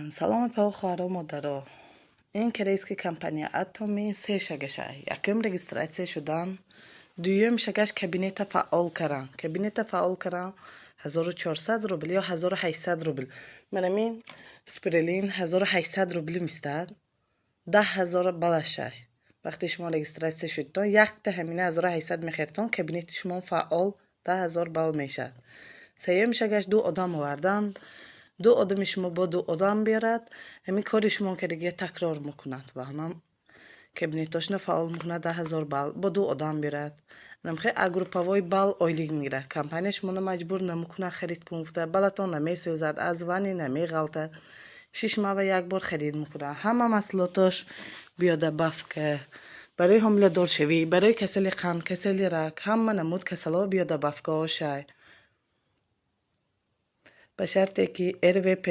سلام پاو خواهر و مادر. این کریس که کمپانی اتمی سه شگشه یکم رجیستراسیون شدن، دویم شگش کابینت فعال کردن. کابینت فعال کردن 1400 روبل یا 1800 روبل. منمین سپرلین 1800 روبل میستد. 10,000 بالشه. وقتی شما رجیستراسیون شدتون یک تا همینه 1800 میخیرتون کابینت شما فعال 10,000 بال میشه. سوم شگش دو آدم آوردن. دو آدم شما با دو آدم بیارد همین کاری شما که دیگه تکرار میکند و هم کابینتاش فعال میکند 10,000 بال با دو آدم بیارد. نمیخواد اگروپاوای بال اویلیگ میره کمپانیش منو مجبور نمیکنه خرید کنفته بالاتون نمیسوزد از وانی نمیغلطه 6 ماه و یک بار خرید میکنه همه مسئولاتش بیاده بف که برای حمله دار شوی برای کسل قند کسل رگ همه نمود کسلا بیاده بفکه شای به شرطی که RVP